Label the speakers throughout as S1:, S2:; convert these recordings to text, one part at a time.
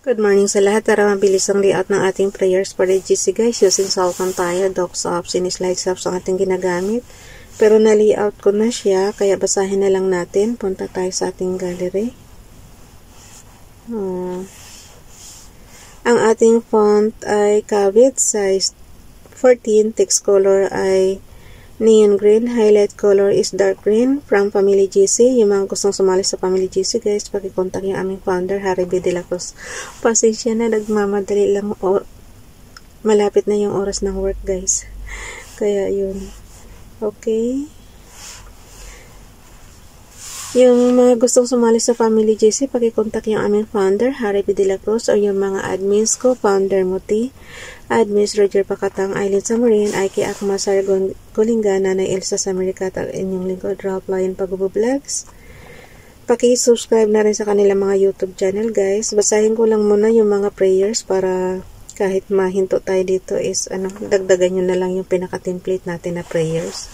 S1: Good morning sa lahat. Tara mabilis ang layout ng ating prayers for the GC guys. Using Psalm tayo, docs apps, sinislides apps ang ating ginagamit. Pero na-layout ko na siya, kaya basahin na lang natin. Punta tayo sa ating gallery. Ang ating font ay Kavit, size 14. Text color ay neon green. Highlight color is dark green from Family GC. Yung mga gustong sumali sa Family GC guys, pakikontak yung aming founder, Harry B. De La Cruz. Pasensya na, nagmamadali lang. Malapit na yung oras ng work guys. Kaya yun. Okay. Yung mga gustong sumali sa Family GC, pakikontak yung aming founder, Harry B. De La Cruz, o yung mga admins ko, founder Muti, admins Roger Pacatang, Aileen Samarin, Aiki Akma, Sargon Kulinga, Nanay Elsa Samaricata, at inyong lingkod, Ralph Lion Pagubo Vlogs. Paki-subscribe na rin sa kanilang mga YouTube channel guys. Basahin ko lang muna yung mga prayers para kahit mahinto tayo dito is dagdagan nyo na lang yung pinaka-template natin na prayers.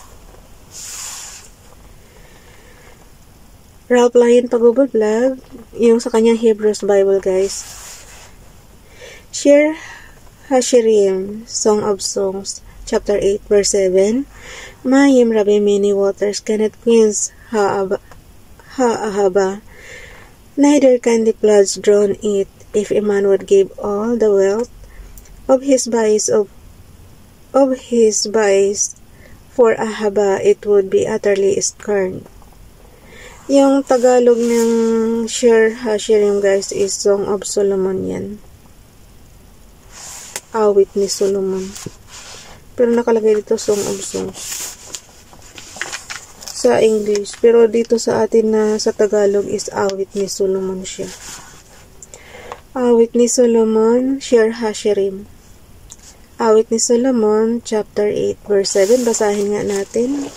S1: Ralph Lion Pagubo Vlog, yung sa kanyang Hebrews Bible guys. Shir Hashirim, Song of Songs, chapter 8, verse 7. Mayim Rabbi many waters cannot quench ha'ahaba, neither can the floods drown it. If a man would give all the wealth of his buyers for ahaba, it would be utterly scorned. Yung Tagalog ng Shir Hashirim guys is Song of Solomon yan. Awit ni Solomon. Pero nakalagay dito Song of Songs sa English. Pero dito sa atin na sa Tagalog is Awit ni Solomon siya. Awit ni Solomon, Shir Hashirim. Awit ni Solomon, chapter 8, verse 7. Basahin nga natin.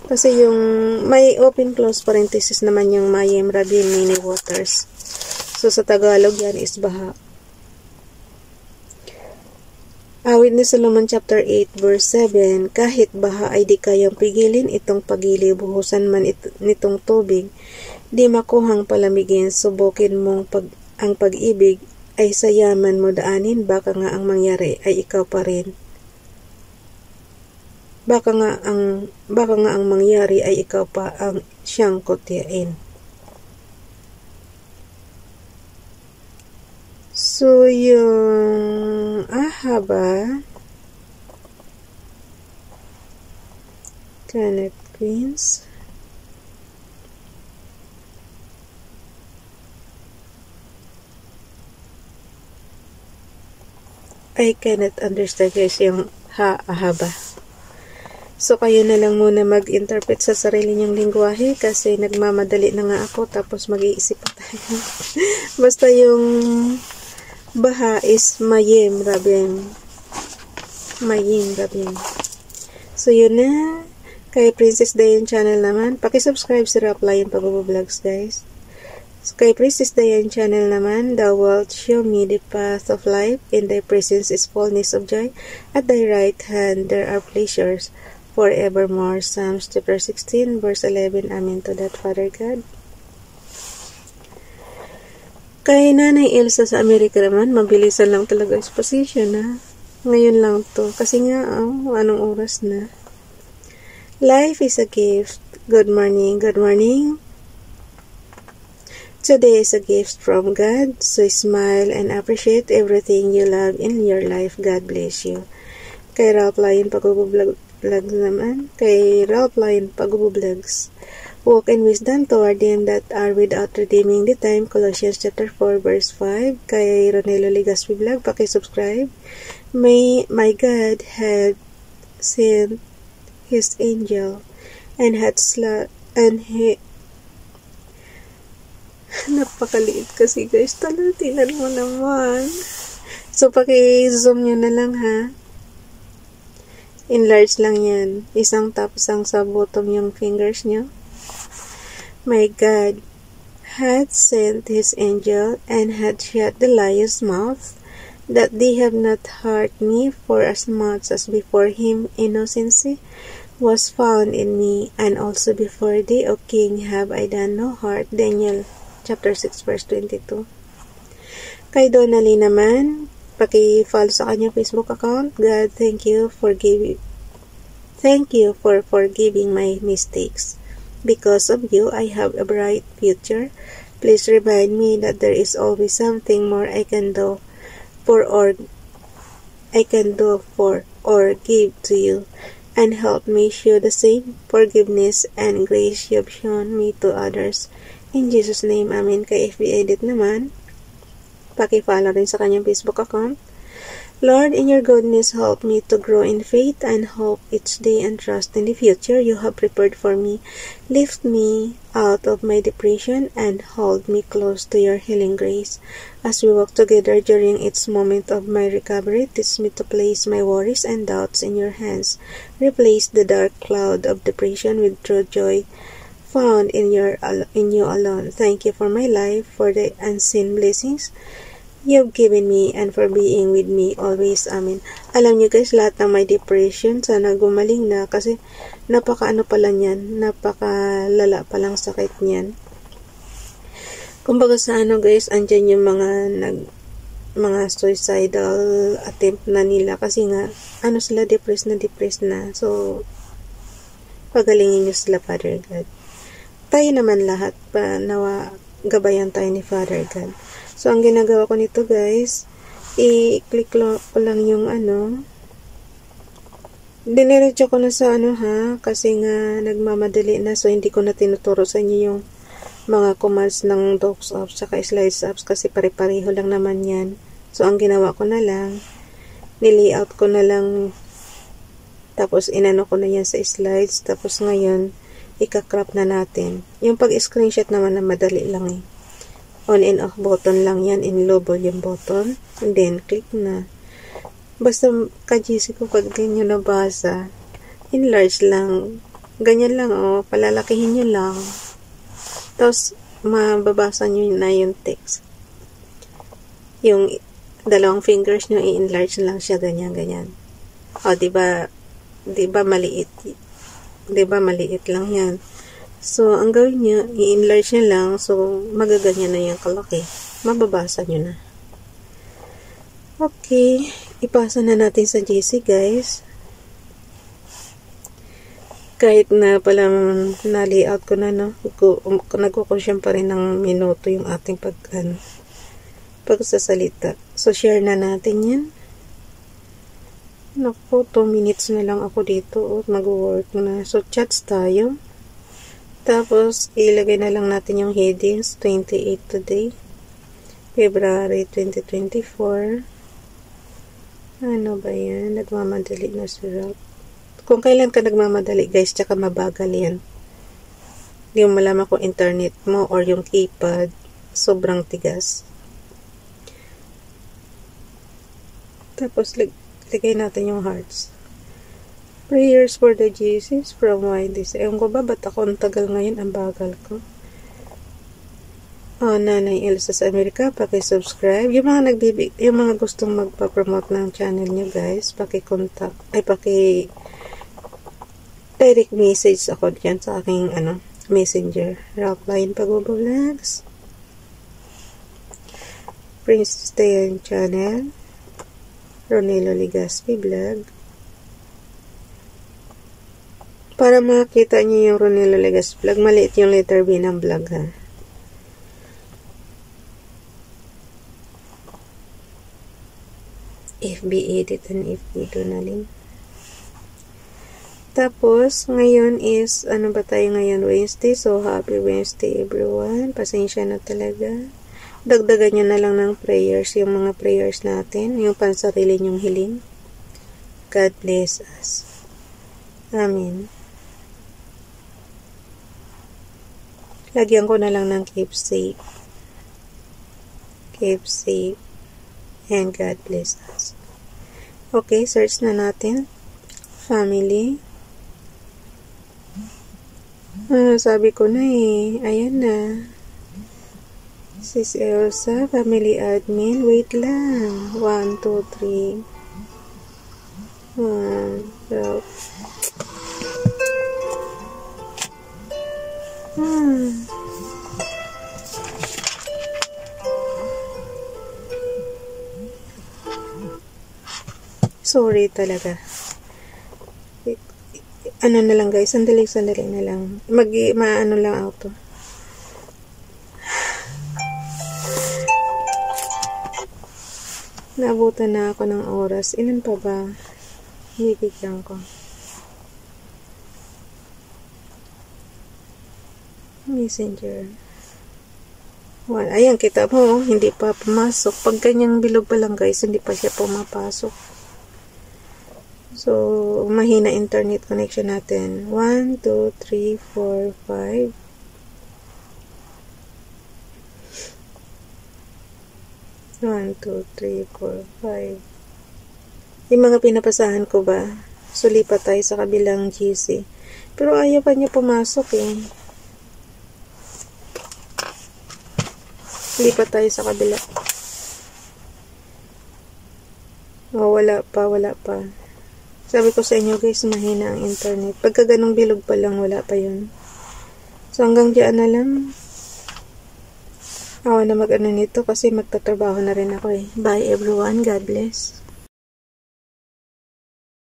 S1: Kasi yung may open close parenthesis naman yung Mayim Rabbi many waters. So sa Tagalog yan is baha. Awit ni Solomon chapter 8 verse 7. Kahit baha ay di kayang pigilin itong pagili, buhusan man nitong tubig, di makuhang palamigin, subukin mong ang pag-ibig ay sa yaman mo daanin, baka nga ang mangyari ay ikaw pa rin. Baka nga ang mangyari ay ikaw pa ang siyang kutyain. So, yung ahaba, Canet Queens, I cannot understand guys yung ahaba. So, kayo na lang muna mag-interpret sa sarili niyong lingwahe kasi nagmamadali na nga ako tapos mag-iisip pa tayo. Basta yung baha is Mayim Rabim. Mayim Rabim. So, yun na. Kay Princess Dayan channel naman. Pakisubscribe si Ralph Lion Pagubo Vlogs guys. So, kay Princess Dayan channel naman, Thou wilt show me the path of life. In thy presence is fullness of joy. At thy right hand there are pleasures forevermore. Psalms chapter 16 verse 11. Amen to that, Father God. Kay Nanay Elsa sa Amerika naman, mabilisan lang talaga exposition na. Ngayon lang to. Kasi nga, anong oras na? Life is a gift. Good morning. Good morning. Today is a gift from God. So smile and appreciate everything you love in your life. God bless you. Kay Ralph Lion Pagubo Vlogs naman. Kay Ralph Lion Pagubo Vlogs. Walk in wisdom toward them that are without redeeming the time. Colossians chapter 4 verse 5. Kay Ronelo Legaspi Vlog, pakisubscribe. My God had sent His angel and had napakaliit kasi guys. Tingnan mo naman. So, paki-zoom nyo na lang ha. Enlarge lang yan. Isang tap, isang sa bottom yung fingers nyo. My God had sent His angel and had shut the lion's mouth, that they have not hurt me, for as much as before Him innocency was found in me, and also before thee, O King, have I done no hurt. Daniel chapter 6 verse 22. Kay Donnelly naman, paki-follow sa kanyang Facebook account. God, thank you for forgiving my mistakes. Because of you, I have a bright future. Please remind me that there is always something more I can do for or give to you, and help me show the same forgiveness and grace you've shown me to others. In Jesus' name, Amen. Kay FB Edit naman, paki-follow rin sa kanyang Facebook account. Lord, in your goodness, help me to grow in faith and hope each day and trust in the future you have prepared for me. Lift me out of my depression and hold me close to your healing grace. As we walk together during each moment of my recovery, teach me to place my worries and doubts in your hands. Replace the dark cloud of depression with true joy found in you alone. Thank you for my life, for the unseen blessings you've given me, and for being with me always. Amen. Alam niyo guys, lahat ng may depression, sana gumaling na, kasi napaka-ano pala niyan, napaka-lala palang sakit niyan. Kumbaga sa guys, andyan yung mga suicidal attempt na nila, kasi nga, sila depressed na. So, pagalingin niyo sila, Father God. Tayo naman lahat, nawa gabayan tayo ni Father God. So, ang ginagawa ko nito guys, i-click ko lang yung diniretso ko na sa kasi nga nagmamadali na, so hindi ko na tinuturo sa inyo yung mga commands ng docs apps saka slides apps, kasi pare-pareho lang naman yan. So, ang ginawa ko na lang, nilayout ko na lang, tapos inano ko na yan sa slides, tapos ngayon, ika-crop na natin. Yung pag-screenshot naman na madali lang on and off button lang yan, in low volume button, and then click na. Basta ka-GC ko pag di nyo nabasa, enlarge lang, ganyan lang palalakihin nyo lang, tapos mababasa nyo na yung text. Yung dalawang fingers nyo, i-enlarge lang siya, ganyan. Diba maliit? Diba maliit lang yan? So, ang gawin nyo, i-enlarge nyo lang, so, magaganyan na yung kalaki. Mababasa nyo na. Okay, ipasa na natin sa GC, guys. Kahit na pala na-layout ko na, nagkukonsyam pa rin ng minuto yung ating pagsasalita. So, share na natin yan. Naku, 2 minutes na lang ako dito, mag-work na. So, chats tayo. Tapos, ilagay na lang natin yung headings, 28 today, February 2024. Ano ba yan? Nagmamadali na si Rob. Kung kailan ka nagmamadali, guys, tsaka mabagal yan. Hindi mo malaman kung internet mo or yung keypad, sobrang tigas. Tapos, lagay natin yung hearts. Prayers for the Jesus from YDC. Ewan ko ba, ba't ako ang tagal ngayon, ang bagal ko. Nanay Elsa sa Amerika, paki-subscribe. Yung mga gustong magpa-promote ng channel nyo guys, paki-contact, direct message ako dyan sa aking, messenger. Ralphline Pag-Vlogs. Princess Tayan Channel. Ronelo Ligaspi Vlog. Para makita niyo yung Ronelo Legas vlog, maliit yung letter B ng vlog ha. FB Edit and FB Donalyn. Tapos, ngayon is, ano ba tayo ngayon? Wednesday. So, happy Wednesday everyone. Pasensya na talaga. Dagdagan nyo na lang ng prayers, yung mga prayers natin, yung pansarili nyong hiling. God bless us. Amen. Lagyan ko na lang ng keep safe. Keep safe. And God bless us. Okay, search na natin. Family. Sabi ko na ayan na. Sis Elsa, family admin. Wait lang. 1, 2, 3. Sorry talaga. Ano na lang guys, sandali na lang. Maano lang ako to. Naabutan na ako ng oras. Ilan pa ba? Higigyan ko. Messenger. Ayan, kita mo, hindi pa pumasok. Pag ganyang bilog pa lang guys, hindi pa siya pumapasok. So, mahina internet connection natin. 1, 2, 3, 4, 5. 1, 2, 3, 4, 5. Yung mga pinapasahan ko ba, sulipat tayo sa kabilang GC. Pero ayaw pa niya pumasok eh. Lipat tayo sa kabila. Oh, wala pa. Sabi ko sa inyo guys, mahina ang internet. Pagka ganong bilog pa lang, wala pa yun. So hanggang diyan na lang. Ako na mag-ano nito kasi magtatrabaho na rin ako eh. Bye everyone. God bless.